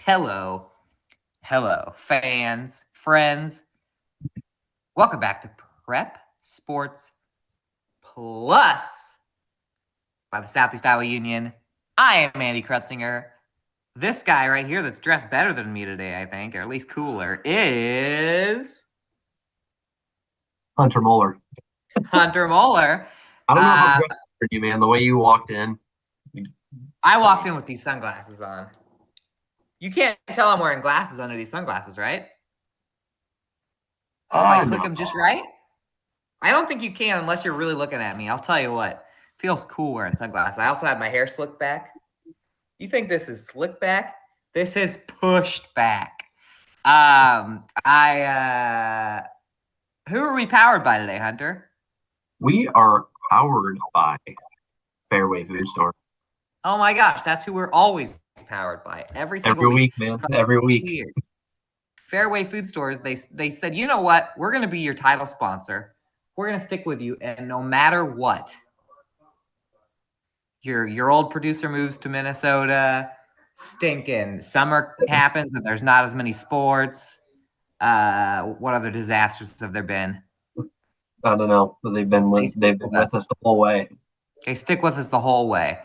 Hello, fans, friends. Welcome back to Prep Sports Plus by the Southeast Iowa Union. I am Andy Krutzinger. This guy right here that's dressed better than me today, I think, or at least cooler, is Hunter Moeller. Hunter Moeller. I don't know if I'm dressed for you, man. The way you walked in. I walked in with these sunglasses on. You can't tell I'm wearing glasses under these sunglasses, right? Do I click No. them just right? I don't think you can unless you're really looking at me. I'll tell you what. Feels cool wearing sunglasses. I also had my hair slicked back. You think this is slicked back? This is pushed back. Who are we powered by today, Hunter? We are powered by Fairway Food Store. Oh my gosh, that's who we're always powered by. Every single week, man. Every week. Years. Fairway Food Stores, they said, you know what? We're going to be your title sponsor. We're going to stick with you, and no matter what, your old producer moves to Minnesota, stinking summer happens and there's not as many sports. What other disasters have there been? I don't know. They've been with us the whole way. They stick with us the whole way.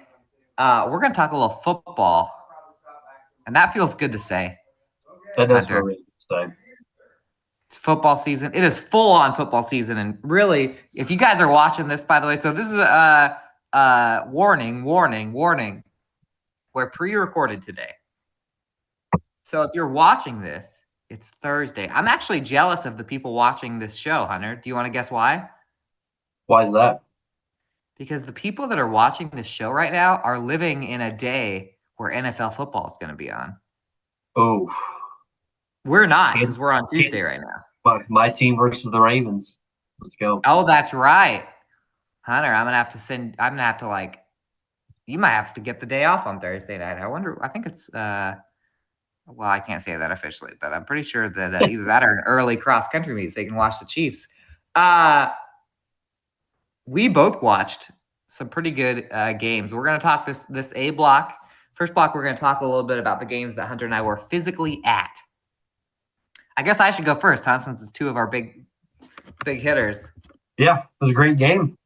We're going to talk a little football, and that feels good to say. That does feel really good to say. It's football season. It is full on football season, and really, if you guys are watching this, by the way, so this is warning. We're pre-recorded today. So if you're watching this, it's Thursday. I'm actually jealous of the people watching this show, Hunter. Do you want to guess why? Why is that? Because the people that are watching this show right now are living in a day where NFL football is going to be on. Oh. We're not, because we're on Tuesday right now. My team versus the Ravens. Let's go. Oh, that's right. Hunter, you might have to get the day off on Thursday night. I think it's, well, I can't say that officially, but I'm pretty sure that either that or an early cross-country meet so you can watch the Chiefs. We both watched some pretty good games. We're going to talk this A block. First block, we're going to talk a little bit about the games that Hunter and I were physically at. I guess I should go first, huh, since it's two of our big hitters. Yeah, it was a great game.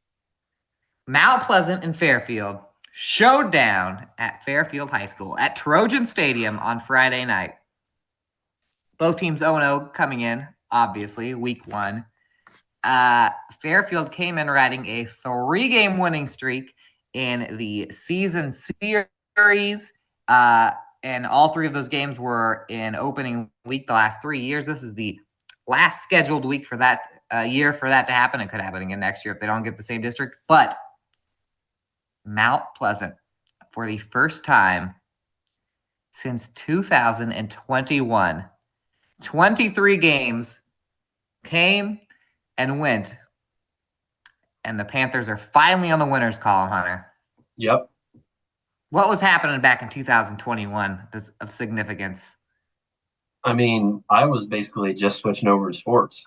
Mount Pleasant and Fairfield showed down at Fairfield High School at Trojan Stadium on Friday night. Both teams 0-0 coming in, obviously, week one. Fairfield came in riding a 3-game winning streak in the season series. And all three of those games were in opening week the last 3 years. This is the last scheduled week for that year for that to happen. It could happen again next year if they don't get the same district. But Mount Pleasant, for the first time since 2021, 23 games came and went. And the Panthers are finally on the winner's column, Hunter. Yep. What was happening back in 2021 that's of significance? I mean, I was basically just switching over to sports.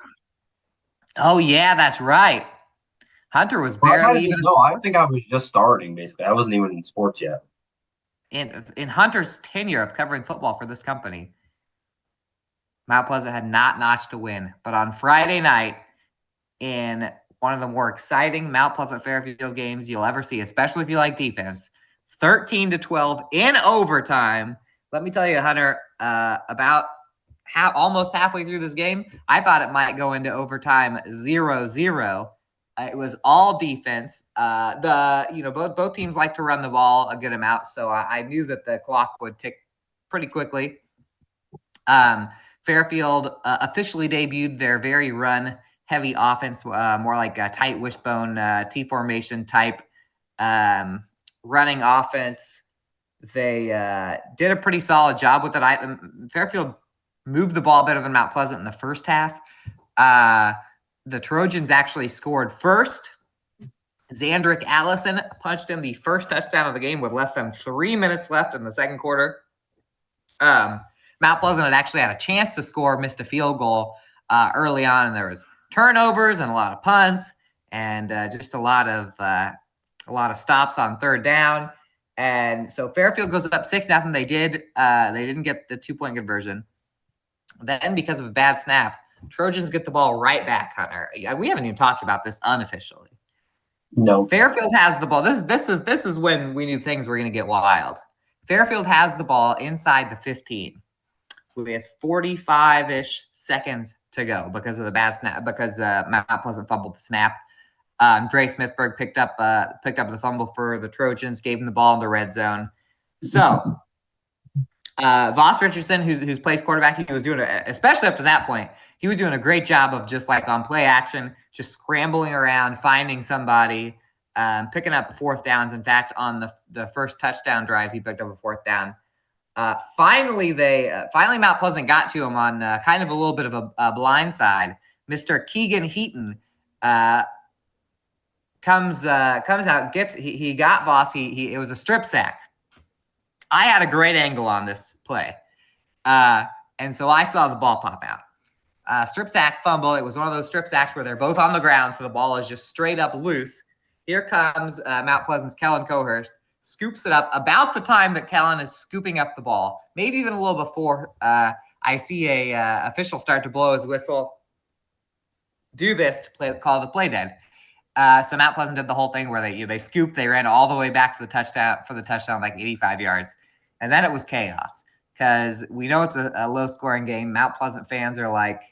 Oh, yeah, that's right. Hunter was barely even. No, I think I was just starting, basically. I wasn't even in sports yet. In Hunter's tenure of covering football for this company, Mount Pleasant had not notched a win. But on Friday night, in one of the more exciting Mount Pleasant Fairfield games you'll ever see, especially if you like defense, 13-12 in overtime. Let me tell you, Hunter, about almost halfway through this game, I thought it might go into overtime 0-0. It was all defense. Both teams like to run the ball a good amount, so I knew that the clock would tick pretty quickly. Fairfield officially debuted their very run-heavy offense, more like a tight wishbone T formation type running offense. They did a pretty solid job with it. Fairfield moved the ball better than Mount Pleasant in the first half. The Trojans actually scored first. Zandrick Allison punched in the first touchdown of the game with less than 3 minutes left in the second quarter. Mount Pleasant had actually had a chance to score, missed a field goal early on, and there was turnovers and a lot of punts and just a lot of stops on third down. And so Fairfield goes up 6-0. They didn't get the 2-point conversion. Then, because of a bad snap, Trojans get the ball right back, Hunter. We haven't even talked about this unofficially. No. Fairfield has the ball. This is when we knew things were going to get wild. Fairfield has the ball inside the 15 with 45-ish seconds to go because of the bad snap, because Mount Pleasant fumbled the snap. Dre Smithberg picked up the fumble for the Trojans, gave him the ball in the red zone. So Voss Richardson, who's plays quarterback, he was doing, especially up to that point, he was doing a great job of just like on play action, just scrambling around, finding somebody, picking up 4th downs. In fact, on the first touchdown drive, he picked up a 4th down. Finally, Mount Pleasant got to him on kind of a little bit of a blind side. Mr. Keegan Heaton comes out, he got Voss. It was a strip sack. I had a great angle on this play, and so I saw the ball pop out. Strip sack fumble. It was one of those strip sacks where they're both on the ground, so the ball is just straight up loose. Here comes Mount Pleasant's Kellen Cohurst, scoops it up about the time that Kellen is scooping up the ball, maybe even a little before I see a official start to blow his whistle. Do this to call the play dead. So Mount Pleasant did the whole thing where they scooped, they ran all the way back to the touchdown, like 85 yards. And then it was chaos because we know it's a low-scoring game. Mount Pleasant fans are like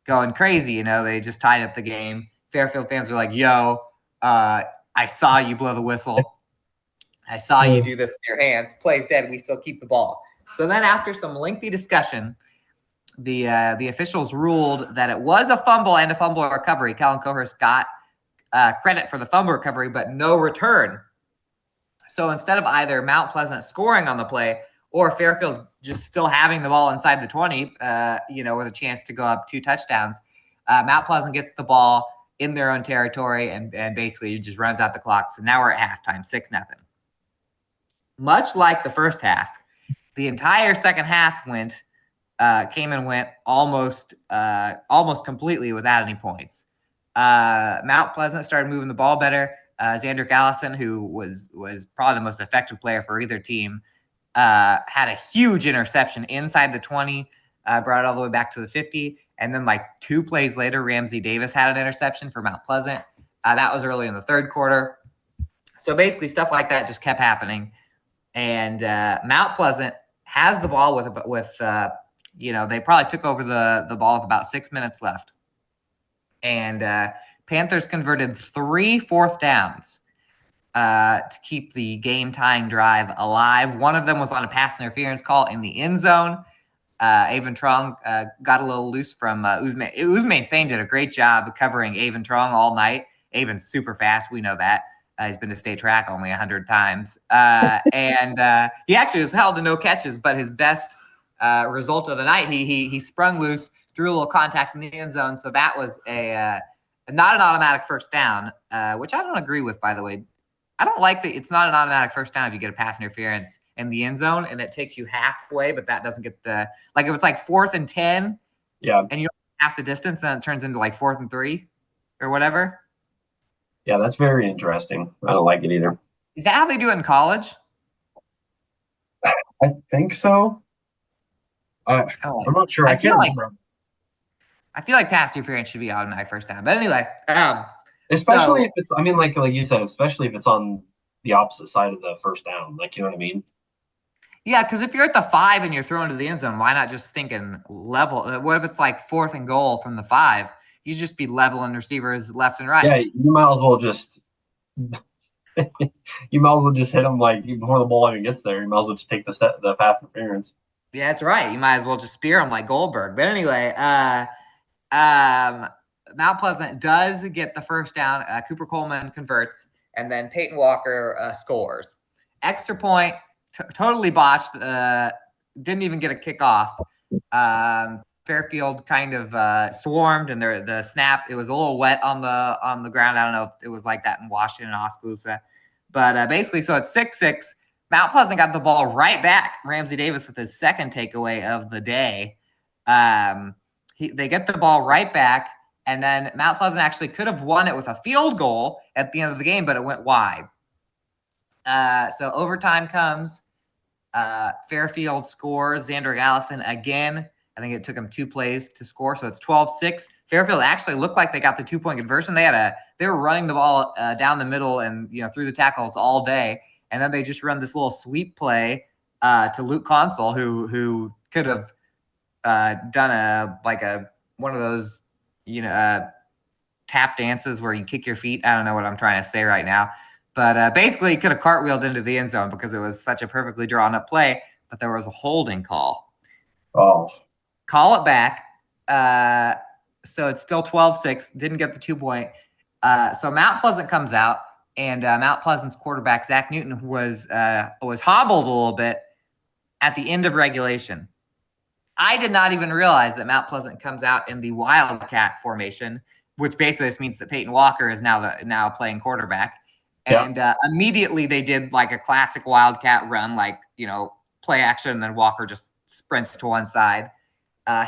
going crazy. They just tied up the game. Fairfield fans are like, yo, I saw you blow the whistle. I saw you do this with your hands. Play's dead. We still keep the ball. So then after some lengthy discussion, the officials ruled that it was a fumble and a fumble recovery. Kellen Cohurst got credit for the fumble recovery, but no return. So instead of either Mount Pleasant scoring on the play or Fairfield just still having the ball inside the 20, with a chance to go up 2 touchdowns, Mount Pleasant gets the ball in their own territory and basically just runs out the clock. So now we're at halftime, 6-0. Much like the first half, the entire second half went almost completely without any points. Mount Pleasant started moving the ball better. Xander Allison, who was probably the most effective player for either team, had a huge interception inside the 20, brought it all the way back to the 50. And then like 2 plays later, Ramsey Davis had an interception for Mount Pleasant. That was early in the third quarter. So basically stuff like that just kept happening. And Mount Pleasant has the ball with they probably took over the ball with about 6 minutes left. And Panthers converted 3 4th downs to keep the game-tying drive alive. One of them was on a pass interference call in the end zone. Avon Trong got a little loose from Uzmain Sane did a great job covering Avon Trong all night. Avon's super fast. We know that. He's been to state track only 100 times. And he actually was held to no catches, but his best result of the night, he sprung loose, drew a little contact in the end zone. So that was not an automatic first down, which I don't agree with, by the way. I don't like that it's not an automatic first down if you get a pass interference in the end zone and it takes you halfway, but that doesn't get if it's like 4th and 10, and you don't have half the distance, and it turns into like 4th and 3 or whatever. Yeah, that's very interesting. I don't like it either. Is that how they do it in college? I think so. I'm not sure. I can't remember. I feel like pass interference should be automatic first down. But anyway, especially if it's, like you said, especially if it's on the opposite side of the first down. Like, you know what I mean? Yeah, because if you're at the 5 and you're throwing to the end zone, why not just stinking level? What if it's like 4th and goal from the 5? You just be leveling receivers left and right. Yeah, you might as well just hit them like before the ball even gets there. You might as well just take the pass interference. Yeah, that's right. You might as well just spear them like Goldberg. But anyway, Mount Pleasant does get the first down. Cooper Coleman converts, and then Peyton Walker scores. Extra point, totally botched. Didn't even get a kickoff. Fairfield kind of swarmed, and the snap, it was a little wet on the ground. I don't know if it was like that in Washington and Oskaloosa. But basically, so it's 6-6. Mount Pleasant got the ball right back. Ramsey Davis with his second takeaway of the day. They get the ball right back, and then Mount Pleasant actually could have won it with a field goal at the end of the game, but it went wide. So overtime comes. Fairfield scores. Xander Allison again. I think it took him 2 plays to score, so it's 12-6. Fairfield actually looked like they got the 2-point conversion. They were running the ball down the middle and through the tackles all day, and then they just run this little sweep play to Luke Consul, who could have done one of those tap dances where you kick your feet. I don't know what I'm trying to say right now, but basically he could have cartwheeled into the end zone because it was such a perfectly drawn up play, but there was a holding call. Oh. Call it back. So it's still 12-6. Didn't get the 2-point. So Mount Pleasant comes out, and Mount Pleasant's quarterback, Zach Newton, was hobbled a little bit at the end of regulation. I did not even realize that Mount Pleasant comes out in the Wildcat formation, which basically just means that Peyton Walker is now playing quarterback. And immediately they did like a classic Wildcat run, play action, and then Walker just sprints to one side.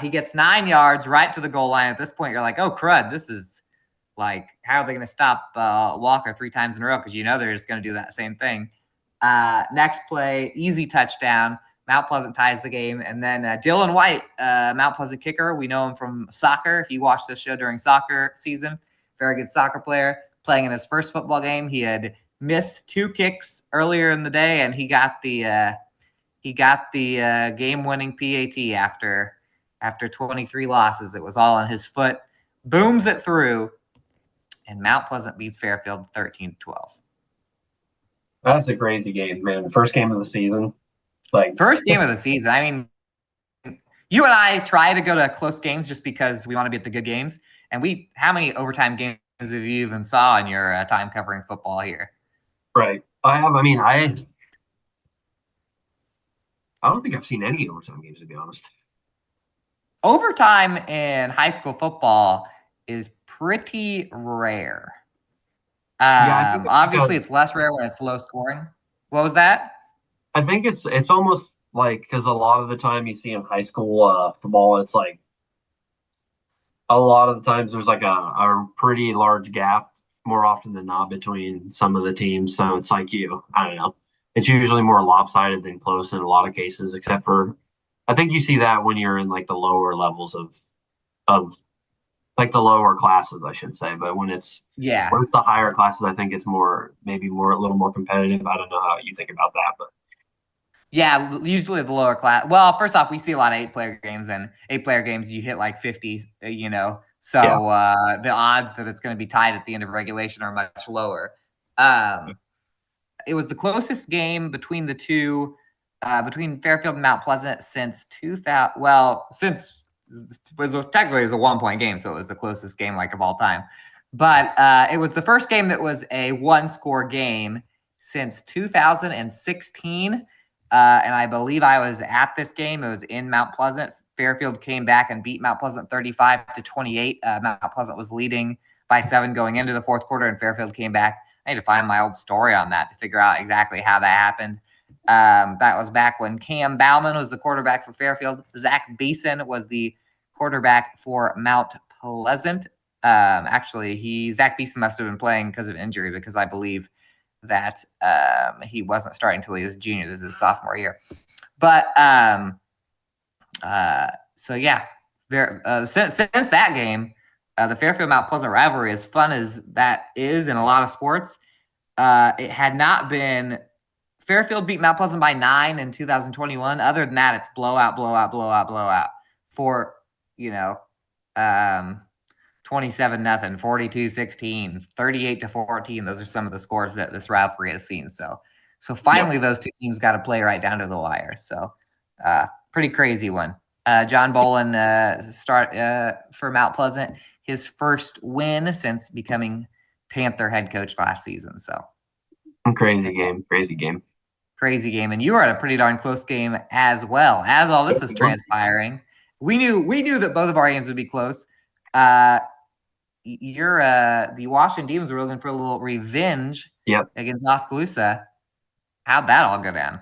He gets 9 yards right to the goal line. At this point, you're like, oh, crud, this is like, how are they going to stop Walker 3 times in a row? Because they're just going to do that same thing. Next play, easy touchdown. Mount Pleasant ties the game. And then Dylan White, Mount Pleasant kicker, we know him from soccer. If you watched this show during soccer season, very good soccer player, playing in his first football game. He had missed 2 kicks earlier in the day, and he got the game-winning PAT after 23 losses. It was all on his foot. Booms it through, and Mount Pleasant beats Fairfield 13-12. That's a crazy game, man. First game of the season. First game of the season. I mean, you and I try to go to close games just because we want to be at the good games. And how many overtime games have you even saw in your time covering football here? Right. I have. I mean, I don't think I've seen any overtime games, to be honest. Overtime in high school football is pretty rare. Obviously, it's less rare when it's low scoring. What was that? I think it's almost like, because a lot of the time you see in high school football, it's like a lot of the times there's like a pretty large gap more often than not between some of the teams. So it's like I don't know. It's usually more lopsided than close in a lot of cases, except for I think you see that when you're in like the lower levels of like the lower classes, I should say. But when it's the higher classes, I think it's a little more competitive. I don't know how you think about that, but yeah, usually the lower class. Well, first off, we see a lot of 8-player games, and 8-player games you hit like 50. So the odds that it's going to be tied at the end of regulation are much lower. It was the closest game between the two, between Fairfield and Mount Pleasant since 2000. Well, since technically it was a 1-point game, so it was the closest game of all time. But it was the first game that was a 1-score game since 2016. And I believe I was at this game. It was in Mount Pleasant. Fairfield came back and beat Mount Pleasant 35-28. Mount Pleasant was leading by 7 going into the fourth quarter, and Fairfield came back. I need to find my old story on that to figure out exactly how that happened. That was back when Cam Bauman was the quarterback for Fairfield. Zach Beeson was the quarterback for Mount Pleasant. Actually, Zach Beeson must have been playing because of injury, because I believe that he wasn't starting until he was a junior. This is his sophomore year. But so yeah, since that game, the Fairfield Mount Pleasant rivalry, as fun as that is in a lot of sports, it had not been. Fairfield beat Mount Pleasant by 9 in 2021. Other than that, it's blowout for 27-0, 42-16, 38-14. Those are some of the scores that this rivalry has seen. So finally, those two teams got to play right down to the wire. So pretty crazy one. John Bolin start for Mount Pleasant, his first win since becoming Panther head coach last season. So crazy game. And you were at a pretty darn close game as well. As all this is transpiring, we knew that both of our games would be close. The Washington Demons were looking for a little revenge against Oskaloosa. How'd that all go down?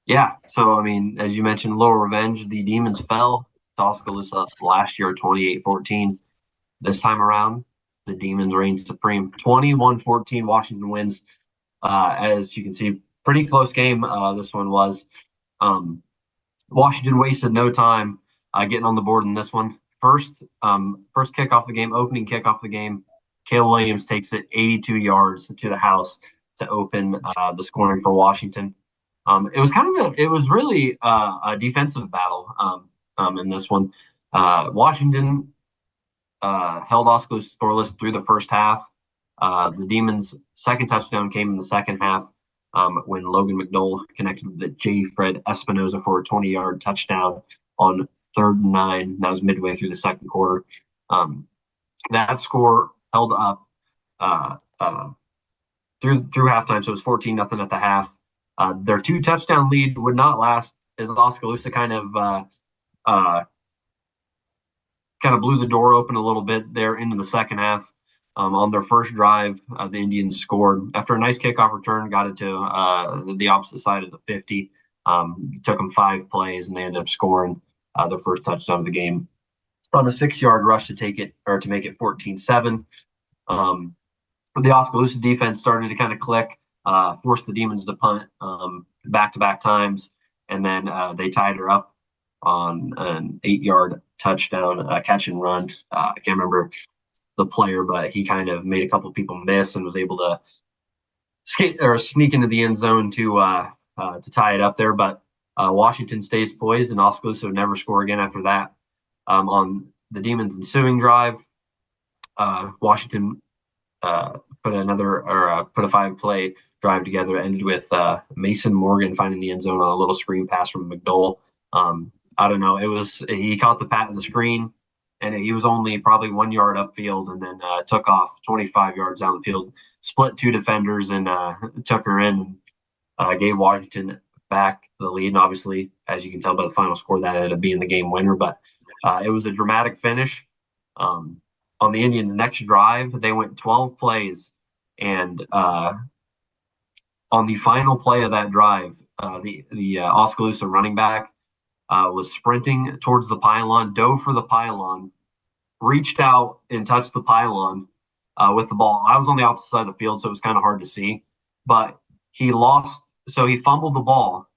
Yeah, so I mean, as you mentioned, a little revenge. The Demons fell to Oskaloosa last year, 28-14. This time around, the Demons reigned supreme. 21-14, Washington wins. As you can see, pretty close game. This one was. Washington wasted no time getting on the board in this one. First kickoff the game, opening kickoff the game. Cale Williams takes it 82 yards to the house to open the scoring for Washington. It was really a defensive battle in this one. Washington held Oskaloosa scoreless through the first half. The Demons' second touchdown came in the second half when Logan McDowell connected with the J. Fred Espinoza for a 20-yard touchdown on 3rd and 9. That was midway through the second quarter. That score held up through halftime, so it was 14-0 at the half. Their 2-touchdown lead would not last as Oskaloosa kind of blew the door open a little bit there into the second half. On their first drive, the Indians scored after a nice kickoff return, got it to the opposite side of the 50. It took them 5 plays, and they ended up scoring their first touchdown of the game on a 6-yard rush to make it 14-7. The Oskaloosa defense started to kind of click, forced the Demons to punt back-to-back times, and then they tied her up on an 8-yard touchdown catch and run. I can't remember the player, but he kind of made a couple of people miss and was able to sneak into the end zone to tie it up there. But Washington stays poised, and Oskaloosa would never score again after that. On the Demons' ensuing drive, Washington put a 5-play drive together. It ended with Mason Morgan finding the end zone on a little screen pass from McDowell. I don't know. He caught the screen, and he was only probably 1 yard upfield, and then took off 25 yards down the field, split 2 defenders, and took her in, and gave Washington back the lead. And obviously, as you can tell by the final score, that ended up being the game winner. But it was a dramatic finish. On the Indians' next drive, they went 12 plays, and on the final play of that drive, the Oskaloosa running back was sprinting towards the pylon, dove for the pylon, reached out and touched the pylon with the ball. I was on the opposite side of the field, so it was kind of hard to see. But he fumbled the ball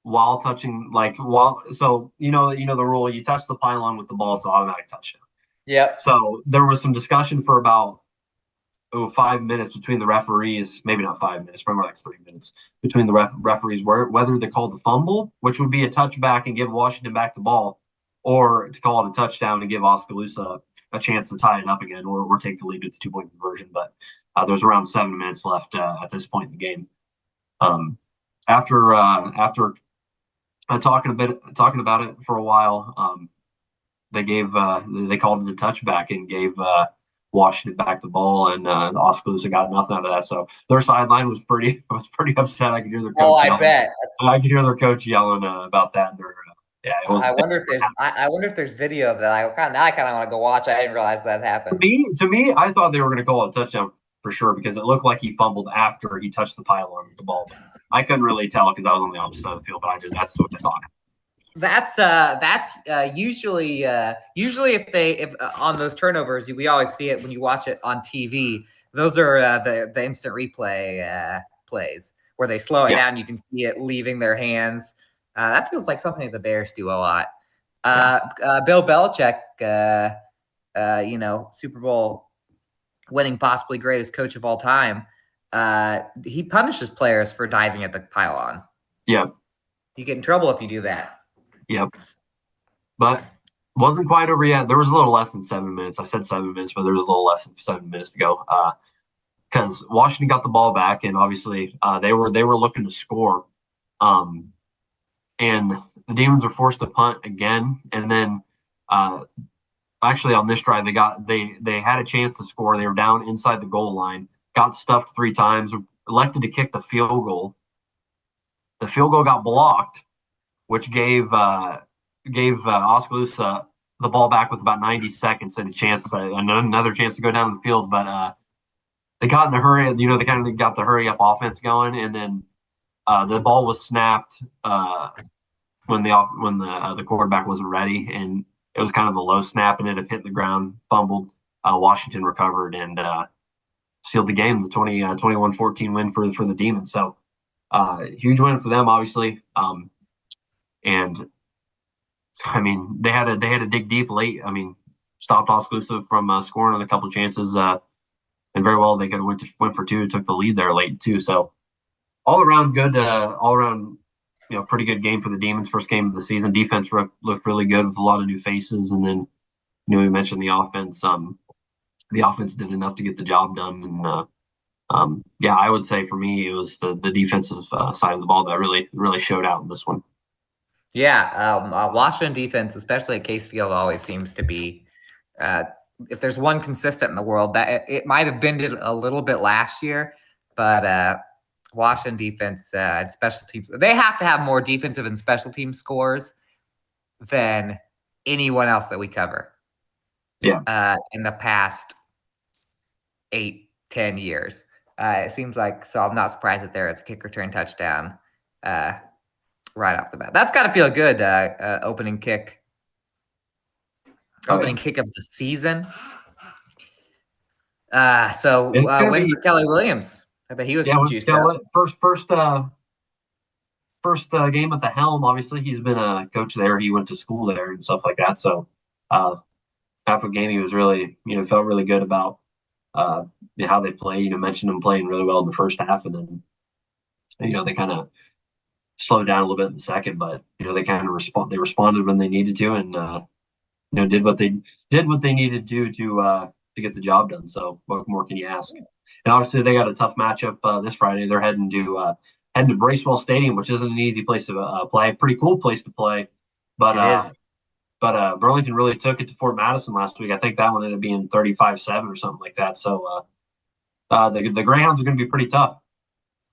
while touching, you know the rule, you touch the pylon with the ball, it's an automatic touchdown. Yep. So there was some discussion for about 5 minutes between the referees, maybe not 5 minutes, probably like 3 minutes between the referees, whether they called the fumble, which would be a touchback and give Washington back the ball, or to call it a touchdown and give Oskaloosa a chance to tie it up again, or take the lead with the 2-point conversion. But there's around 7 minutes left at this point in the game. After talking about it for a while, they called it a touchback and gave Washington back the ball, and Oskaloosa got nothing out of that. So their sideline was pretty upset. I could hear their coach. Oh, I yelling. bet. I could hear their coach yelling about that. I wonder if there's video of that. Now I kind of want to go watch. I didn't realize that happened. To me, I thought they were going to call it a touchdown for sure, because it looked like he fumbled after he touched the pylon with the ball. But I couldn't really tell because I was on the opposite side of the field. But that's what I thought. That's usually if on those turnovers, we always see it when you watch it on TV. Those are the instant replay plays where they slow it down. You can see it leaving their hands. That feels like something that the Bears do a lot. Bill Belichick, Super Bowl winning, possibly greatest coach of all time. He punishes players for diving at the pylon. Yeah, you get in trouble if you do that. Yep. But wasn't quite over yet. There was a little less than 7 minutes. I said 7 minutes, but there was a little less than 7 minutes to go. Because Washington got the ball back, and obviously they were looking to score. And the Demons were forced to punt again. And then actually on this drive, they had a chance to score. They were down inside the goal line, got stuffed 3 times, elected to kick the field goal. The field goal got blocked, which gave Oskaloosa the ball back with about 90 seconds and another chance to go down the field. But they got in a hurry. They kind of got the hurry up offense going, and then the ball was snapped when the quarterback wasn't ready, and it was kind of a low snap, and it had hit the ground, fumbled. Washington recovered, and sealed the game, the 21-14 win for the Demons. So huge win for them, obviously. And I mean, they had to dig deep late. I mean, stopped Oskaloosa from scoring on a couple of chances, and very well they could have went for two, took the lead there late too. So all around good, all around pretty good game for the Demons. First game of the season. Defense looked really good with a lot of new faces, and then we mentioned the offense. The offense did enough to get the job done, and yeah, I would say for me it was the defensive side of the ball that really showed out in this one. Yeah, Washington defense, especially at Case Field, always seems to be. If there's one consistent in the world, that it might have been a little bit last year, but Washington defense and special teams, they have to have more defensive and special team scores than anyone else that we cover. Yeah. In the past 8-10 years, it seems like. So I'm not surprised that there is a kick return touchdown right off the bat. That's got to feel good. Opening kick of the season. Win for Kelly Williams. I bet he was juiced up. First game at the helm. Obviously, he's been a coach there. He went to school there and stuff like that. So after the game, he was really, felt really good about how they play. Mentioned him playing really well in the first half, and then they kind of slowed down a little bit in the second, but they kind of responded when they needed to, and did what they needed to get the job done. So what more can you ask? And obviously they got a tough matchup this Friday. They're heading to Bracewell Stadium, which isn't an easy place to play. Pretty cool place to play, but it is. But Burlington really took it to Fort Madison last week. I think that one ended up being 35-7 or something like that. So the Greyhounds are going to be pretty tough.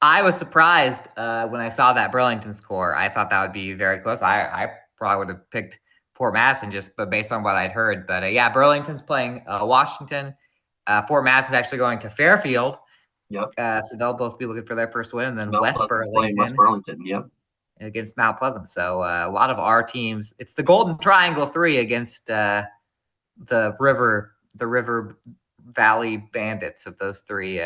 I was surprised when I saw that Burlington score. I thought that would be very close. I probably would have picked Fort Madison but based on what I'd heard. But yeah, Burlington's playing Washington. Fort Madison's actually going to Fairfield. Yep. So they'll both be looking for their first win, and then West Burlington. Yep. Against Mount Pleasant. So a lot of our teams. It's the Golden Triangle 3 against the River Valley Bandits of those three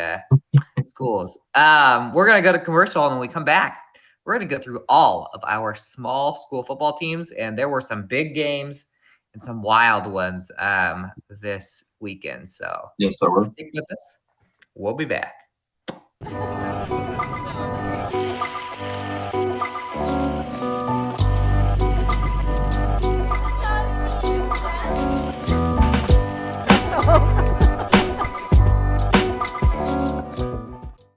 schools. We're going to go to commercial, and when we come back, we're going to go through all of our small school football teams, and there were some big games and some wild ones this weekend. So yes, there were. Stick with us. We'll be back.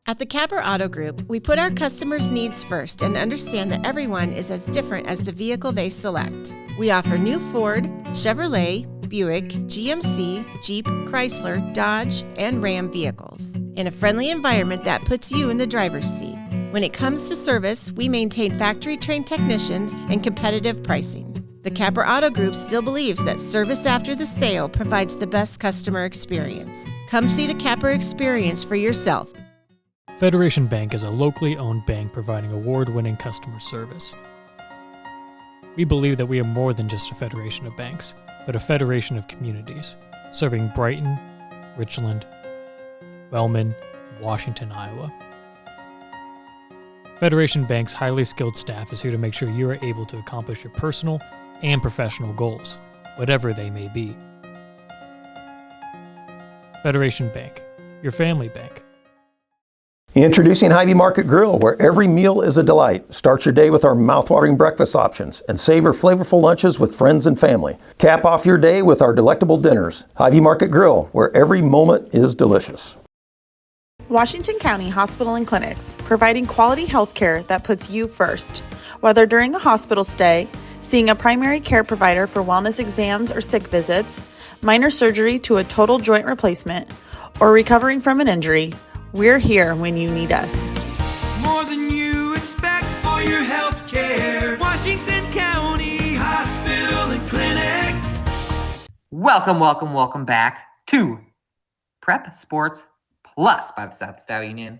At the Capper Auto Group, we put our customers' needs first and understand that everyone is as different as the vehicle they select. We offer new Ford, Chevrolet, Buick, GMC, Jeep, Chrysler, Dodge, and Ram vehicles in a friendly environment that puts you in the driver's seat. When it comes to service, we maintain factory-trained technicians and competitive pricing. The Capper Auto Group still believes that service after the sale provides the best customer experience. Come see the Capper experience for yourself. Federation Bank is a locally owned bank providing award-winning customer service. We believe that we are more than just a federation of banks, but a federation of communities, serving Brighton, Richland, Wellman, and Washington, Iowa. Federation Bank's highly skilled staff is here to make sure you are able to accomplish your personal and professional goals, whatever they may be. Federation Bank, your family bank. Introducing Hy-Vee Market Grill, where every meal is a delight. Start your day with our mouthwatering breakfast options and savor flavorful lunches with friends and family. Cap off your day with our delectable dinners. Hy-Vee Market Grill, where every moment is delicious. Washington County Hospital and Clinics, providing quality health care that puts you first. Whether during a hospital stay, seeing a primary care provider for wellness exams or sick visits, minor surgery to a total joint replacement, or recovering from an injury, we're here when you need us. More than you expect for your health care. Washington County Hospital and Clinics. Welcome back to Prep Sports Plus by the South Stallion,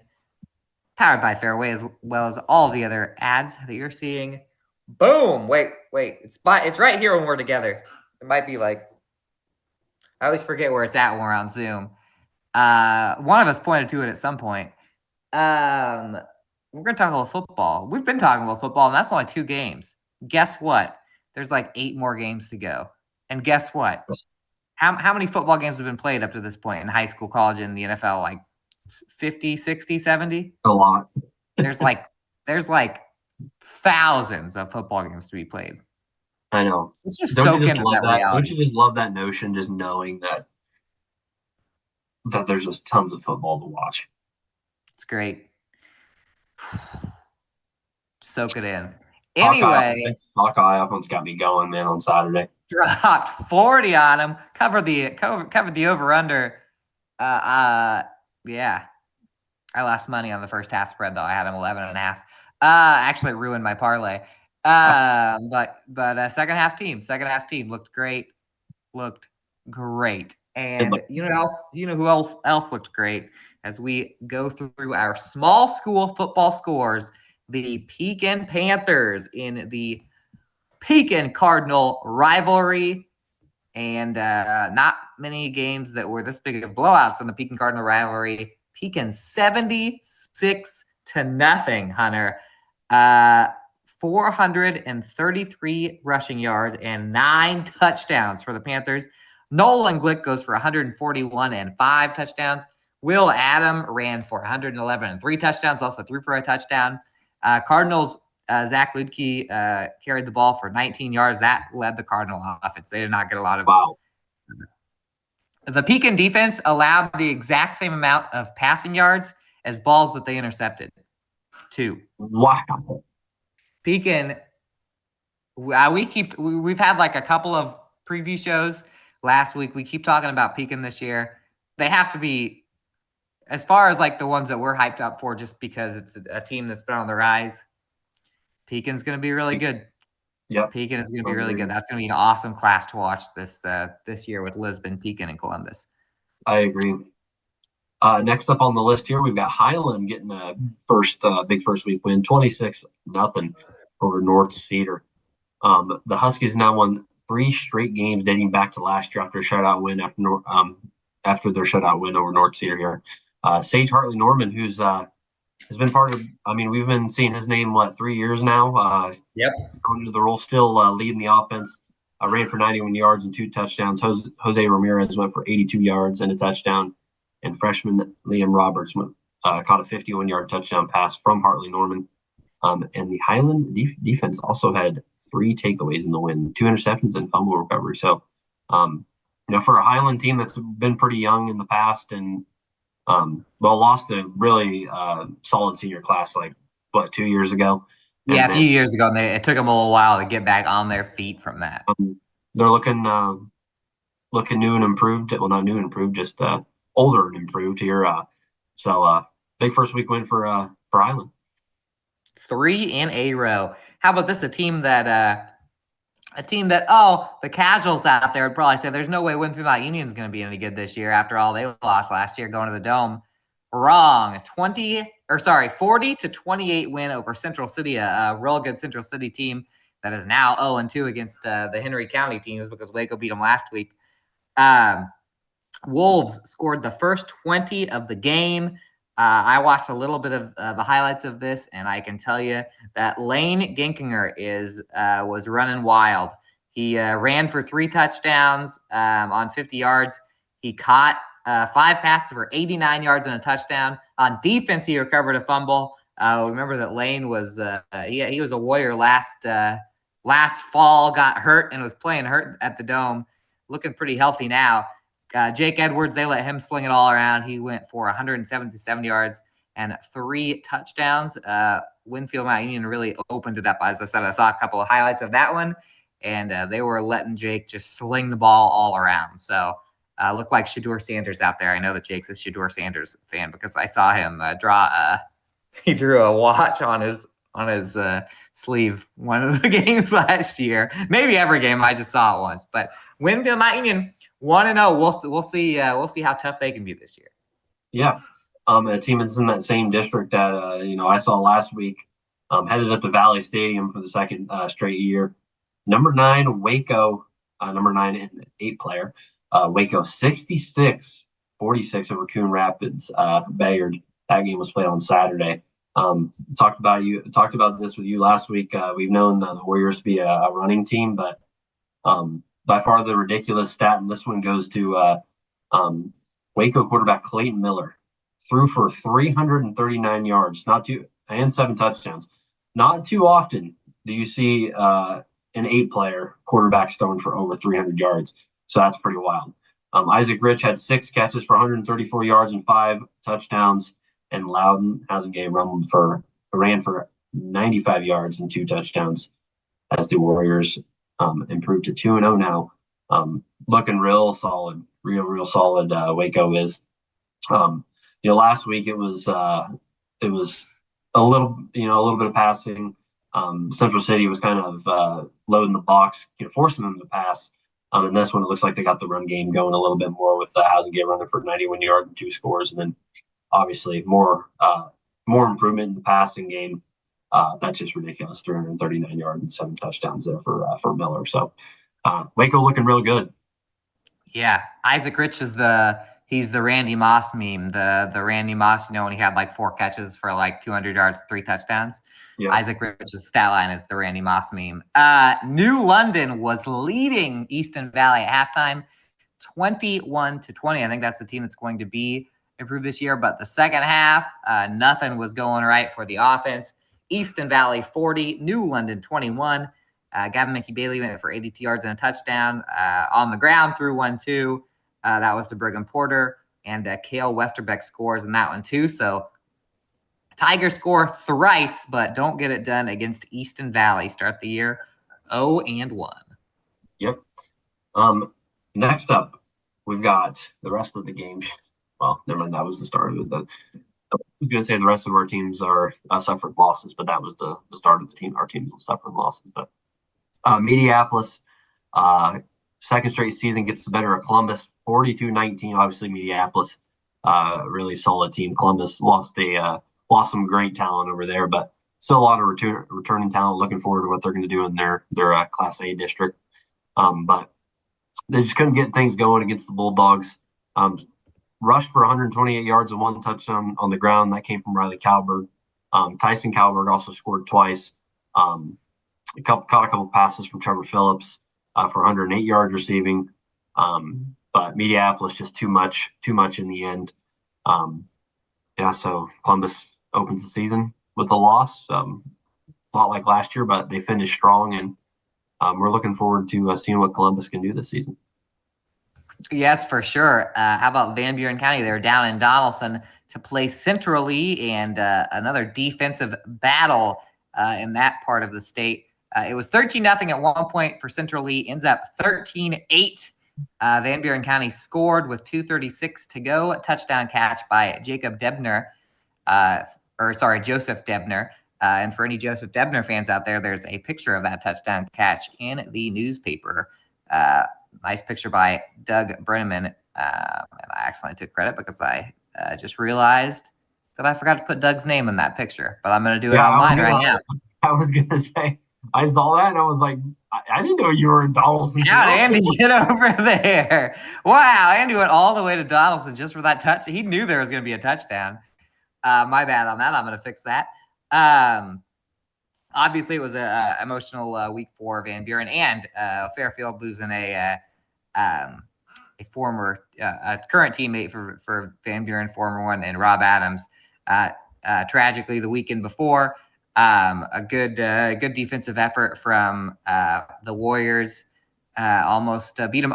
powered by Fairway, as well as all the other ads that you're seeing. Boom! Wait, it's right here when we're together. It might be like, I always forget where it's at when we're on Zoom. One of us pointed to it at some point. We're going to talk a little football. We've been talking about football, and that's only 2 games. Guess what? There's like 8 more games to go. And guess what? How many football games have been played up to this point in high school, college, and the NFL? Like 50, 60, 70? A lot. There's like thousands of football games to be played. I know. Let's just Don't soak you just into love that that? reality. Don't you just love that notion, just knowing that there's just tons of football to watch? It's great. Soak it in. Hawkeye Anyway, offense got me going, man, on Saturday. dropped 40 on him. Covered the over under. Yeah. I lost money on the first half spread though. I had him 11.5. Actually ruined my parlay. But second half team looked great. And you know who else looked great as we go through our small school football scores. The Pekin Panthers in the Pekin Cardinal rivalry, and not many games that were this big of blowouts in the Pekin Cardinal rivalry. Pekin 76-0, Hunter. 433 rushing yards and 9 touchdowns for the Panthers. Nolan Glick goes for 141 and 5 touchdowns. Will Adam ran for 111 and 3 touchdowns, also threw for a touchdown. Cardinals, Zach Ludke carried the ball for 19 yards. That led the Cardinal offense. They did not get a lot of. Wow. The Pekin defense allowed the exact same amount of passing yards as balls that they intercepted. 2. Wow. Pekin, we've had like a couple of preview shows last week. We keep talking about Pekin this year. They have to be, as far as like the ones that we're hyped up for, just because it's a team that's been on the rise. Pekin's going to be really good. Yep. Pekin is going to be really good. That's going to be an awesome class to watch this year with Lisbon, Pekin, and Columbus. I agree. Next up on the list here, we've got Highland getting a big first week win, 26-0 over North Cedar. The Huskies now won 3 straight games dating back to last year after a shutout win after their shutout win over North Cedar here. Sage Hartley Norman, who's has been part of. I mean, we've been seeing his name 3 years now. Yep. Going into the role, still leading the offense. Ran for 91 yards and 2 touchdowns. Jose Ramirez went for 82 yards and a touchdown. And freshman Liam Roberts caught a 51-yard touchdown pass from Hartley Norman. And the Highland defense also had 3 takeaways in the win, 2 interceptions and fumble recovery. So, for a Highland team that's been pretty young in the past and lost a really solid senior class 2 years ago. Yeah, a few years ago, and it took them a little while to get back on their feet from that. They're looking new and improved. Well, not new and improved, just older and improved here. So big first week win for Highland. 3 in a row. How about this? A team that the casuals out there would probably say there's no way Winfield Mount Union's going to be any good this year after all they lost last year going to the Dome. Wrong. 40-28 win over Central City, a real good Central City team that is now 0-2 against the Henry County teams because Waco beat them last week. Wolves scored the first 20 of the game. I watched a little bit of the highlights of this, and I can tell you that Lane Ginkinger was running wild. He ran for 3 touchdowns on 50 yards. He caught 5 passes for 89 yards and a touchdown. On defense, he recovered a fumble. Remember that Lane was he was a Warrior last fall, got hurt and was playing hurt at the Dome, looking pretty healthy now. Jake Edwards, they let him sling it all around. He went for 177 yards and 3 touchdowns. Winfield Mount Union really opened it up. As I said, I saw a couple of highlights of that one, and they were letting Jake just sling the ball all around. So looked like Shador Sanders out there. I know that Jake's a Shador Sanders fan because I saw him he drew a watch on his sleeve one of the games last year. Maybe every game. I just saw it once. But Winfield Mount Union 1-0. We'll see how tough they can be this year. Yeah. A team that's in that same district that I saw last week, headed up to Valley Stadium for the second straight year. Number 9 Waco, number 9 and 8 player. Waco 66 46 over Coon Rapids. Bayard. That game was played on Saturday. Talked about this with you last week. We've known the Warriors to be a running team, but by far the ridiculous stat, and this one goes to Waco quarterback Clayton Miller, threw for 339 yards, and 7 touchdowns. Not too often do you see an 8-player quarterback throwing for over 300 yards, so that's pretty wild. Isaac Rich had 6 catches for 134 yards and 5 touchdowns, and Loudon ran for 95 yards and 2 touchdowns as the Warriors improved to 2-0 now. Looking real solid, real solid. Waco is. Last week it was a little bit of passing. Central City was kind of loading the box, forcing them to pass. And this one, it looks like they got the run game going a little bit more with Housing Gate running for 91 yards and 2 scores, and then obviously more improvement in the passing game. That's just ridiculous. 339 yards and 7 touchdowns there for Miller. So Waco looking real good. Yeah, Isaac Rich is he's the Randy Moss meme. The Randy Moss, when he had like 4 catches for like 200 yards, 3 touchdowns. Yeah. Isaac Rich's stat line is the Randy Moss meme. New London was leading Easton Valley at halftime, 21-20. I think that's the team that's going to be improved this year. But the second half, nothing was going right for the offense. Easton Valley 40, New London 21. Gavin Mickey-Bailey went for 82 yards and a touchdown. On the ground, threw 1 too. That was to Brigham Porter. And Kale Westerbeck scores in that one too. So Tigers score thrice, but don't get it done against Easton Valley. Start the year 0-1. Yep. Next up, we've got the rest of the game. Well, never mind. That was the start of it. I was going to say the rest of our teams are suffering losses, but that was the start of the team. Our teams will suffer losses. But Mediapolis, second straight season, gets the better of Columbus, 42-19. Obviously, Mediapolis, really solid team. Columbus lost some great talent over there, but still a lot of returning talent. Looking forward to what they're going to do in their Class A district. But they just couldn't get things going against the Bulldogs. Rushed for 128 yards and 1 touchdown on the ground. That came from Riley Calberg. Tyson Calberg also scored twice. Caught a couple passes from Trevor Phillips for 108 yards receiving. But Mediapolis just too much in the end. So Columbus opens the season with a loss. A lot like last year, but they finished strong, and we're looking forward to seeing what Columbus can do this season. Yes, for sure. How about Van Buren County? They were down in Donaldson to play Central Lee, and another defensive battle in that part of the state. It was 13-0 at one point for Central Lee, ends up 13-8. Van Buren County scored with 2:36 to go. A touchdown catch by Joseph Debner. And for any Joseph Debner fans out there, there's a picture of that touchdown catch in the newspaper. Nice picture by Doug Brenneman. And I accidentally took credit because I just realized that I forgot to put Doug's name in that picture. But I'm going to do it online right now. I was going to say, I saw that and I was like, I didn't know you were in Donaldson. Yeah, Andy, get over there. Wow, Andy went all the way to Donaldson just for that touch. He knew there was going to be a touchdown. My bad on that. I'm going to fix that. Obviously, it was an emotional week for Van Buren and Fairfield losing a current teammate for Van Buren, former one, and Rob Adams. Tragically, the weekend before, a good defensive effort from the Warriors. Almost beat them.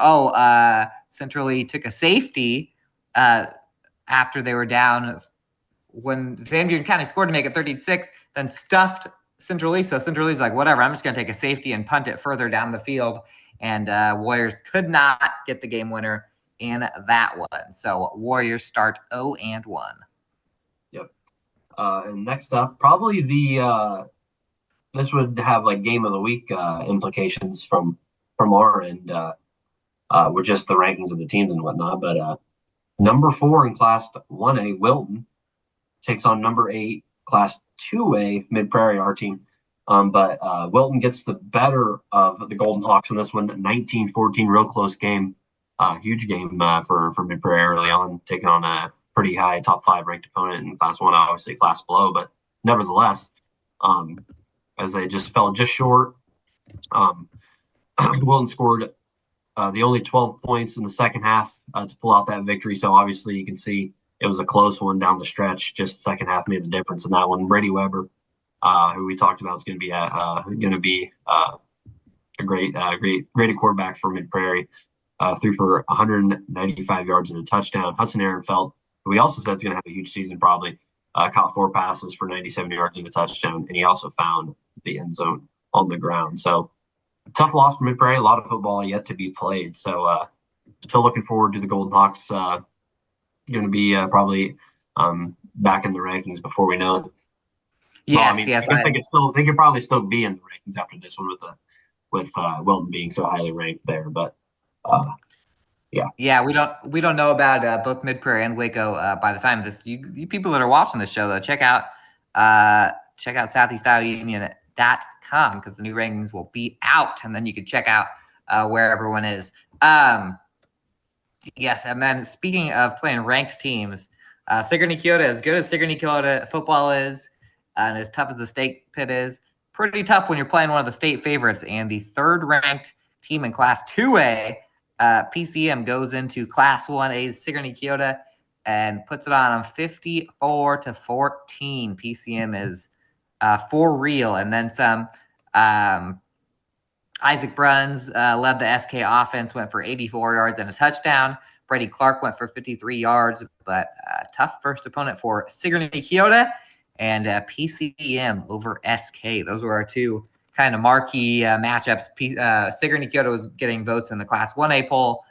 Centrally took a safety after they were down when Van Buren County scored to make it 13-6, then stuffed Central Lee. So Central Lee's like, whatever, I'm just going to take a safety and punt it further down the field. And Warriors could not get the game winner in that one. So Warriors start 0-1. Yep. And next up, probably this would have like game of the week implications from our end with just the rankings of the teams and whatnot. But number 4 in Class 1A, Wilton, takes on number 8, Class 2A, Mid-Prairie, our team. But Wilton gets the better of the Golden Hawks in this one, 19-14, real close game. huge game for Mid-Prairie early on, taking on a pretty high top 5 ranked opponent in Class 1, obviously class below, but nevertheless, as they just fell just short. Wilton scored the only 12 points in the second half to pull out that victory. So obviously you can see it was a close one down the stretch. Just the second half made the difference in that one. Brady Weber, who we talked about, is going to be a great quarterback for Mid-Prairie. Threw for 195 yards and a touchdown. Hudson Ehrenfeld, who we also said is going to have a huge season probably, caught 4 passes for 97 yards and a touchdown, and he also found the end zone on the ground. So tough loss for Mid-Prairie. A lot of football yet to be played. So still looking forward to the Golden Hawks. Going to be probably back in the rankings before we know it. Yes, well, yes. They could probably still be in the rankings after this one with Wilton being so highly ranked there. But yeah, we don't know about both Mid-Prairie and Waco by the time this. You people that are watching this show, though, check out SoutheastIowaUnion.com, because the new rankings will be out, and then you can check out where everyone is. Yes, and then speaking of playing ranked teams, Sigourney Keota, as good as Sigourney Keota football is, and as tough as the state pit is, pretty tough when you're playing one of the state favorites. And the third-ranked team in Class 2A, PCM, goes into Class 1A's Sigourney Keota and puts it on them 54-14. PCM is for real. And then some. Isaac Bruns led the SK offense, went for 84 yards and a touchdown. Brady Clark went for 53 yards, but tough first opponent for Sigourney Keota and PCM over SK. Those were our two kind of marquee matchups. Sigourney Keota was getting votes in the Class 1A poll.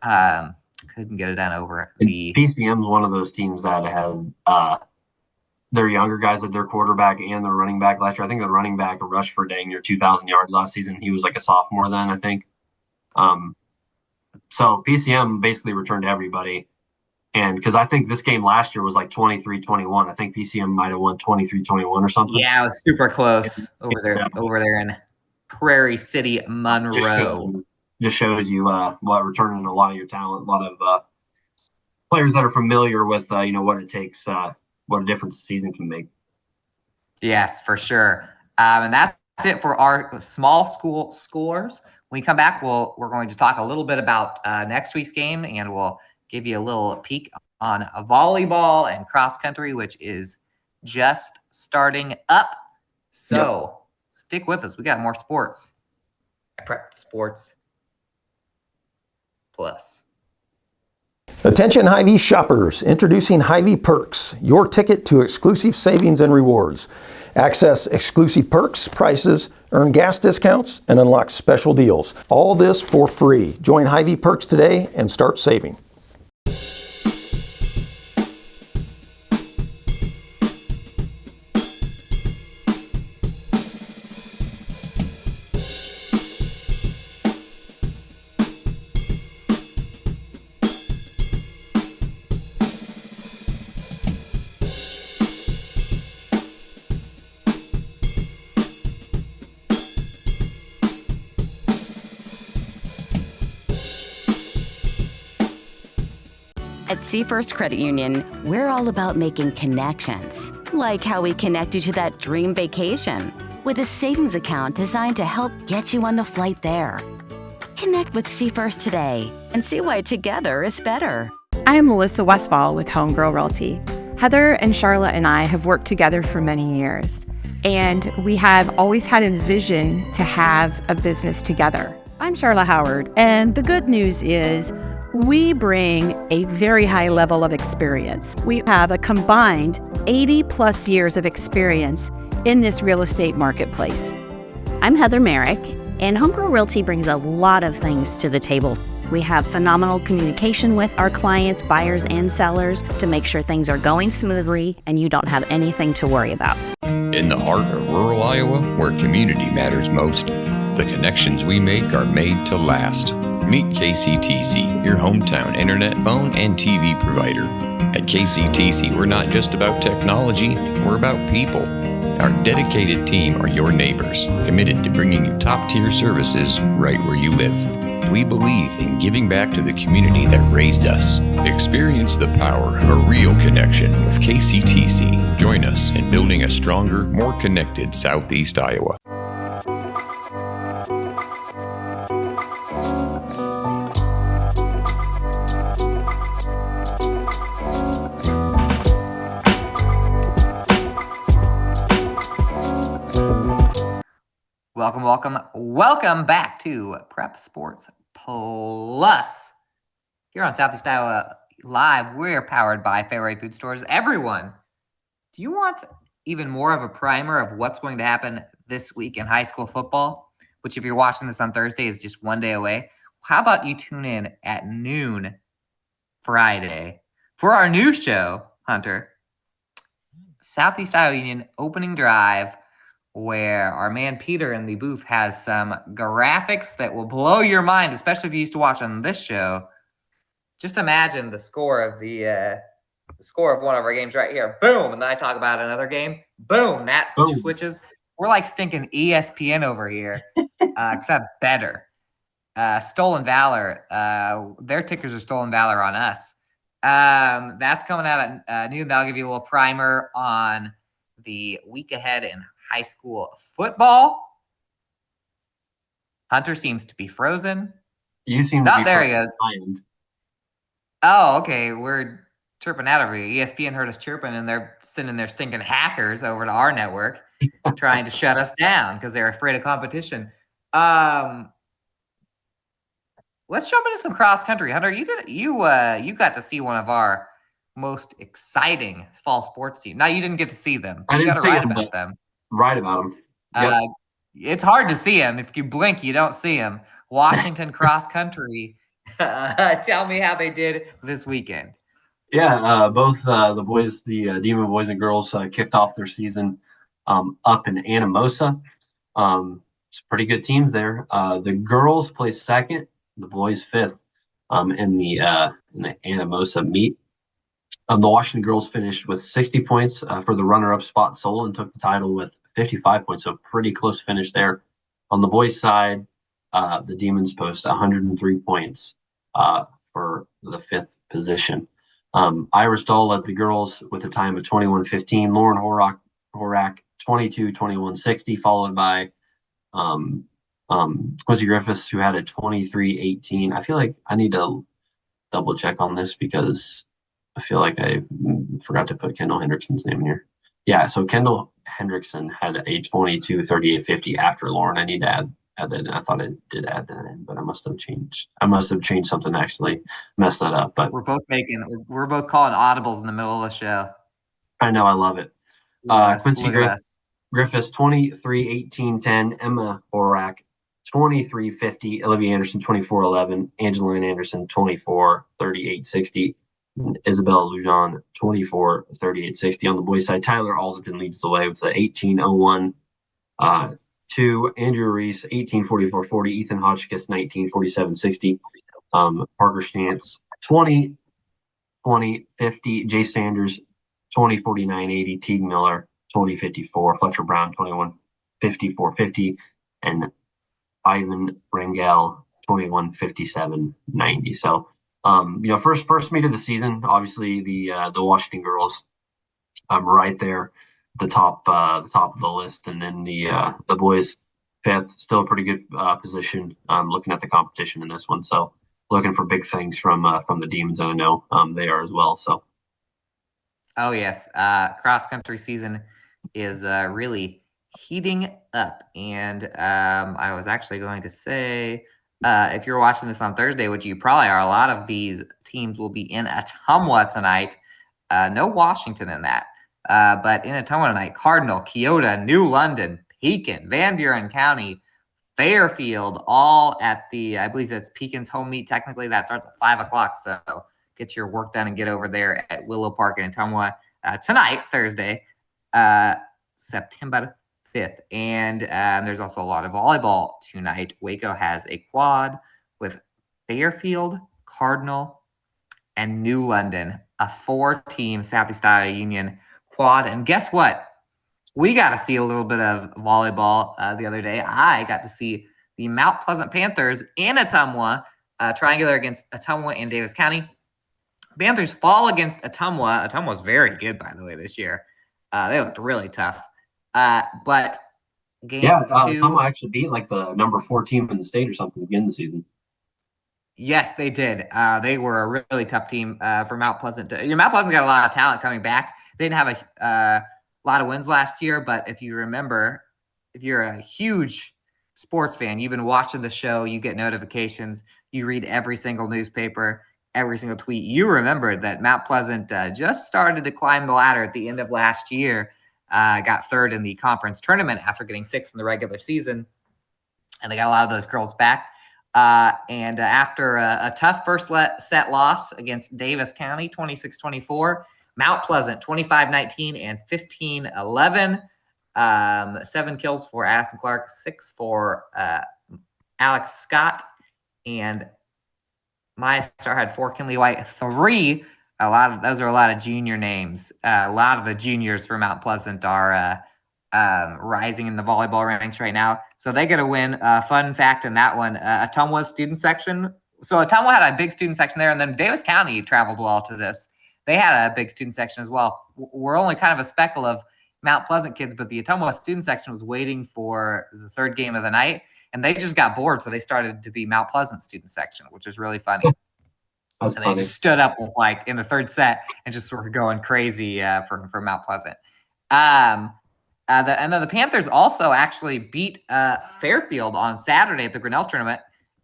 Couldn't get it done over the PCM is one of those teams that had their younger guys at their quarterback and their running back last year. I think the running back rushed for dang near 2,000 yards last season. He was like a sophomore then, I think. So PCM basically returned to everybody. And because I think this game last year was like 23-21. I think PCM might have won 23-21 or something. Yeah, it was super close over there in Prairie City, Monroe. Just shows you what returning a lot of your talent, a lot of players that are familiar with what it takes, what a difference a season can make. Yes, for sure. And that's it for our small school scores. When we come back, we're going to talk a little bit about next week's game, and we'll give you a little peek on volleyball and cross country, which is just starting up. So Stick with us. We got more sports. Prep Sports Plus. Attention Hy-Vee shoppers, introducing Hy-Vee Perks, your ticket to exclusive savings and rewards. Access exclusive perks, prices, earn gas discounts, and unlock special deals. All this for free. Join Hy-Vee Perks today and start saving. At Seafirst Credit Union, we're all about making connections, like how we connect you to that dream vacation with a savings account designed to help get you on the flight there. Connect with Seafirst today and see why together is better. I am Melissa Westfall with Homegirl Realty. Heather and Charlotte and I have worked together for many years, and we have always had a vision to have a business together. I'm Charlotte Howard, and the good news is we bring a very high level of experience. We have a combined 80 plus years of experience in this real estate marketplace. I'm Heather Merrick, and Homegirl Realty brings a lot of things to the table. We have phenomenal communication with our clients, buyers, and sellers to make sure things are going smoothly and you don't have anything to worry about. In the heart of rural Iowa, where community matters most, the connections we make are made to last. Meet KCTC, your hometown internet, phone, and TV provider. At KCTC, we're not just about technology, we're about people. Our dedicated team are your neighbors, committed to bringing you top-tier services right where you live. We believe in giving back to the community that raised us. Experience the power of a real connection with KCTC. Join us in building a stronger, more connected Southeast Iowa. Welcome back to Prep Sports Plus. Here on Southeast Iowa Live, we're powered by Fairway Food Stores. Everyone, do you want even more of a primer of what's going to happen this week in high school football, which if you're watching this on Thursday is just one day away? How about you tune in at noon Friday for our new show, Hunter, Southeast Iowa Union opening drive, where our man Peter in the booth has some graphics that will blow your mind, especially if you used to watch on this show. Just imagine the score of the score of one of our games right here. Boom. And then I talk about another game. Boom. That switches. We're like stinking ESPN over here, except better. Stolen Valor. Their tickers are Stolen Valor on us. That's coming out at noon. That'll give you a little primer on the week ahead in high school football. Hunter seems to be frozen. You seem to be there he is. Behind. Oh, okay. We're chirping out over here. ESPN heard us chirping, and they're sending their stinking hackers over to our network trying to shut us down because they're afraid of competition. Let's jump into some cross country. Hunter, you got to see one of our most exciting fall sports teams. Now, you didn't get to see them. I didn't see them. Write about them. Yep. It's hard to see them. If you blink, you don't see them. Washington cross country. Tell me how they did this weekend. Yeah, both the boys, the Demon boys and girls, kicked off their season up in Anamosa. It's pretty good teams there. The girls placed second, the boys fifth in the Anamosa meet. The Washington girls finished with 60 points for the runner-up spot solo and took the title with 55 points, so pretty close finish there. On the boys' side, the Demons post 103 points for the fifth position. Iris Dahl led the girls with a time of 21:15. Lauren Horak 22:21:60, followed by Quincy Griffiths, who had a 23:18. I feel like I need to double check on this because I feel like I forgot to put Kendall Hendrickson's name in here. Yeah, so Kendall Hendrickson had a 22:38:50 after Lauren. I need to add that in. I thought I did add that in, but I must have changed something, actually messed that up. But we're both calling audibles in the middle of the show. I know, I love it. Quincy Griffiths 23:18:10, Emma Horak 23:50, Olivia Anderson 24:11, Angeline Anderson 24:38:60. Isabella Lujan 24:38:60. On the boys' side, Tyler Alderton leads the way with the 18:01. To Andrew Reese 18:44:40, Ethan Hotchkiss 19:47:60, Parker Stantz 20:50, Jay Sanders 20:49:80, Teague Miller 20:54, Fletcher Brown 21:54:50, and Ivan Rangel 21:57:90. So first meet of the season, obviously the Washington girls right there, the top of the list, and then the boys fifth, still a pretty good position. Looking at the competition in this one, so looking for big things from the Demons, and I know they are as well. So, oh yes, cross country season is really heating up, and I was actually going to say, if you're watching this on Thursday, which you probably are, a lot of these teams will be in Ottumwa tonight. No Washington in that. But in Ottumwa tonight, Cardinal, Keota, New London, Pekin, Van Buren County, Fairfield, all at the, I believe that's Pekin's home meet. Technically, that starts at 5 o'clock. So get your work done and get over there at Willow Park in Ottumwa tonight, Thursday, September 5th. And there's also a lot of volleyball tonight. Waco has a quad with Fairfield, Cardinal, and New London, a 4-team Southeast Iowa Union quad. And guess what? We got to see a little bit of volleyball the other day. I got to see the Mount Pleasant Panthers in Ottumwa, triangular against Ottumwa and Davis County. Panthers fall against Ottumwa. Ottumwa's very good, by the way, this year. They looked really tough. But game two, Ottumwa actually beat like the number 4 team in the state or something to begin the season. Yes, they did. They were a really tough team for Mount Pleasant. Mount Pleasant's got a lot of talent coming back. They didn't have a lot of wins last year, but if you remember, if you're a huge sports fan, you've been watching the show, you get notifications, you read every single newspaper, every single tweet. You remember that Mount Pleasant just started to climb the ladder at the end of last year, got third in the conference tournament after getting 6th in the regular season, and they got a lot of those girls back. And after a tough first set loss against Davis County, 26-24, Mount Pleasant, 25-19 and 15-11. 7 kills for Addison Clark, 6 for Alex Scott, and Maya Star had 4, Kinley White 3. Those are a lot of junior names. A lot of the juniors for Mount Pleasant are rising in the volleyball ranks right now. So they get a win. Fun fact in that one, Ottumwa's student section. So Ottumwa had a big student section there, and then Davis County traveled well to this. They had a big student section as well. We're only kind of a speckle of Mount Pleasant kids, but the Ottumwa student section was waiting for the third game of the night, and they just got bored, so they started to be Mount Pleasant student section, which is really funny. And they just stood up with in the third set and just sort of going crazy for Mount Pleasant. The Panthers also actually beat Fairfield on Saturday at the Grinnell tournament.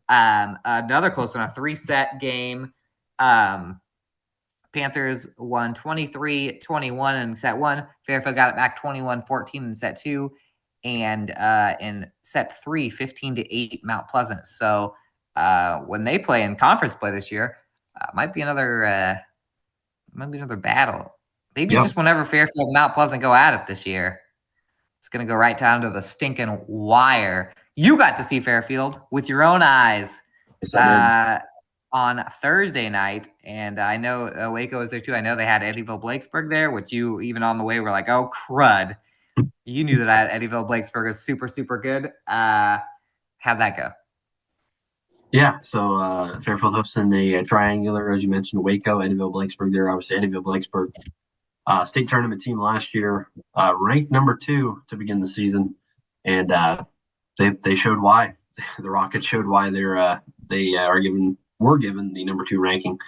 Another close one, a 3-set game. Panthers won 23-21 in set 1. Fairfield got it back 21-14 in set 2. And in set 3, 15-8 Mount Pleasant. So when they play in conference play this year, might be another battle. Maybe just whenever Fairfield and Mount Pleasant go at it this year, it's going to go right down to the stinking wire. You got to see Fairfield with your own eyes on Thursday night, and I know Waco was there too. I know they had Eddyville-Blakesburg there, which you even on the way were like, oh, crud. You knew that Eddyville-Blakesburg is super, super good. How'd that go? Yeah, so Fairfield hosting a triangular, as you mentioned, Waco, Eddyville-Blakesburg there. Obviously, Eddyville-Blakesburg, state tournament team last year, ranked number 2 to begin the season, and they showed why. The Rockets showed why were given the number 2 ranking.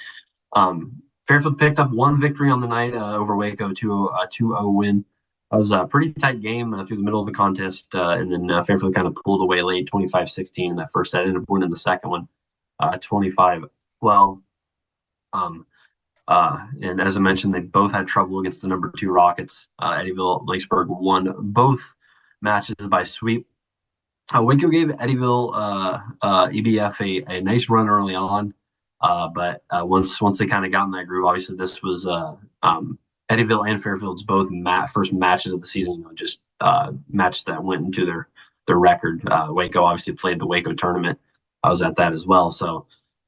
Fairfield picked up 1 victory on the night over Waco, 2-0 win. It was a pretty tight game through the middle of the contest, and then Fairfield kind of pulled away late, 25-16 in that first set. Ended up winning the second one, 25-12. And as I mentioned, they both had trouble against the number 2 Rockets. Eddyville-Blakesburg won both matches by sweep. Waco gave Eddyville EBF a nice run early on, but once they kind of got in that groove, obviously this was Eddyville and Fairfield's both first matches of the season, just matches that went into their record. Waco obviously played the Waco tournament. I was at that as well. So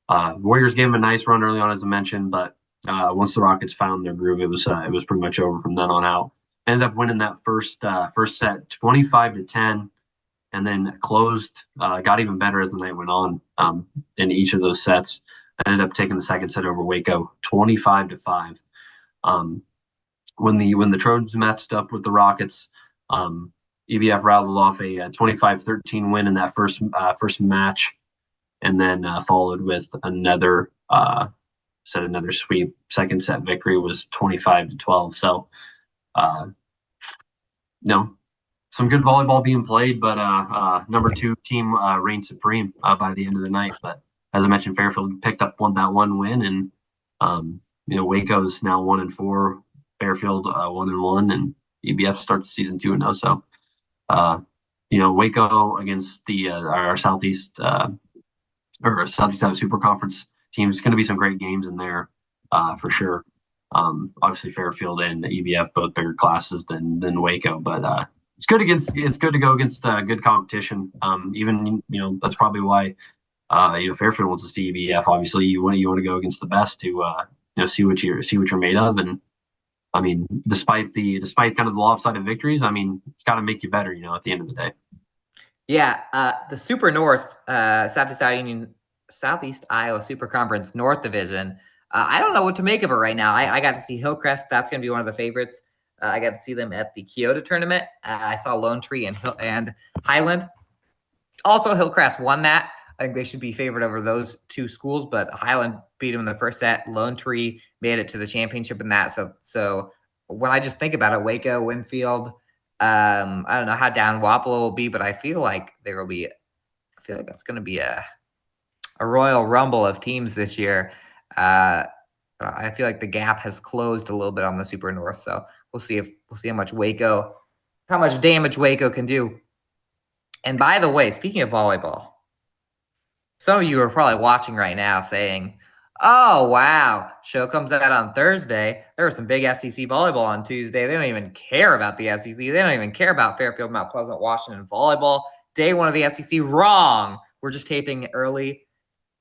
Warriors gave them a nice run early on, as I mentioned, but once the Rockets found their groove, it was pretty much over from then on out. Ended up winning that first set 25-10, and then closed, got even better as the night went on in each of those sets. Ended up taking the second set over Waco 25-5. When the Trojans matched up with the Rockets, EBF rattled off a 25-13 win in that first match, and then followed with another sweep. Second set victory was 25-12. So, some good volleyball being played, but number 2 team reigned supreme by the end of the night. But as I mentioned, Fairfield picked up that one win, and Waco's now 1-4. Fairfield 1-1, and EBF starts the season 2-0. So, Waco against our Southeast Super Conference teams, it's going to be some great games in there for sure. Obviously, Fairfield and EBF both bigger classes than Waco, but it's good to go against good competition. Even that's probably why Fairfield wants to see EBF. Obviously, you want to go against the best to see what you're made of. And I mean, despite kind of the lopsided victories, I mean, it's got to make you better, at the end of the day. Yeah, the Super North, Southeast Iowa Super Conference North Division. I don't know what to make of it right now. I got to see Hillcrest. That's going to be one of the favorites. I got to see them at the Kyoto tournament. I saw Lone Tree and Highland. Also, Hillcrest won that. I think they should be favored over those two schools, but Highland beat them in the first set. Lone Tree made it to the championship in that. So when I just think about it, Waco, Winfield, I don't know how down Wapello will be, but I feel like that's going to be a royal rumble of teams this year. I feel like the gap has closed a little bit on the Super North, so we'll see how much damage Waco can do. And by the way, speaking of volleyball, some of you are probably watching right now saying, "Oh wow, show comes out on Thursday. There was some big SEC volleyball on Tuesday. They don't even care about the SEC. They don't even care about Fairfield, Mount Pleasant, Washington volleyball. Day one of the SEC. Wrong. We're just taping early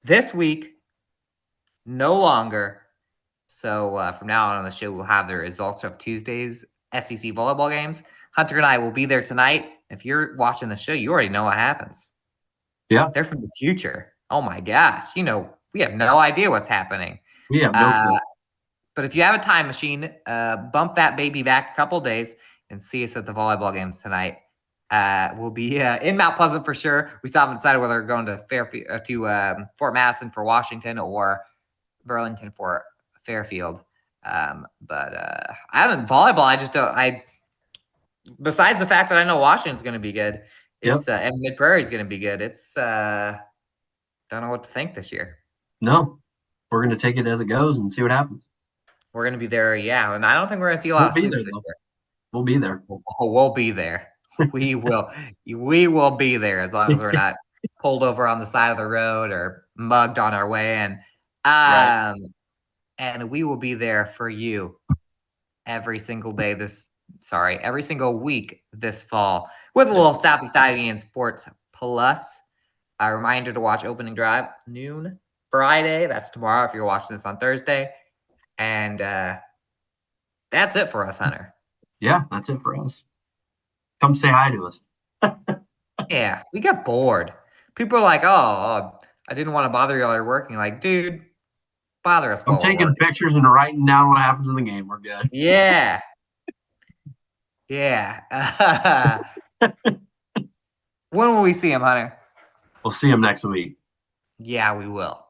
this week. No longer. So from now on the show, we'll have the results of Tuesday's SEC volleyball games. Hunter and I will be there tonight. If you're watching the show, you already know what happens. Yeah. They're from the future. Oh my gosh. We have no idea what's happening. We have no clue. But if you have a time machine, bump that baby back a couple days and see us at the volleyball games tonight. We'll be in Mount Pleasant for sure. We still haven't decided whether we're going to Fairfield Fort Madison for Washington or Burlington for Fairfield. But I haven't volleyball. I just don't. Besides the fact that I know Washington's going to be good, it's and Mid Prairie is going to be good. It's don't know what to think this year. No, we're going to take it as it goes and see what happens. We're going to be there, yeah, and I don't think we're going to see a lot of sweeps this year. We'll be there. We'll be there. We will. We will be there as long as we're not pulled over on the side of the road or mugged on our way in. Right. And we will be there for you every single week this fall with a little Southeast Iowa Sports Plus. A reminder to watch Opening Drive noon Friday. That's tomorrow if you're watching this on Thursday. And that's it for us, Hunter. Yeah, that's it for us. Come say hi to us. Yeah, we got bored. People are like, oh, I didn't want to bother you while you're working. Like, dude, bother us. I'm taking pictures and writing down what happens in the game. We're good. Yeah. Yeah. When will we see him, Hunter? We'll see him next week. Yeah, we will.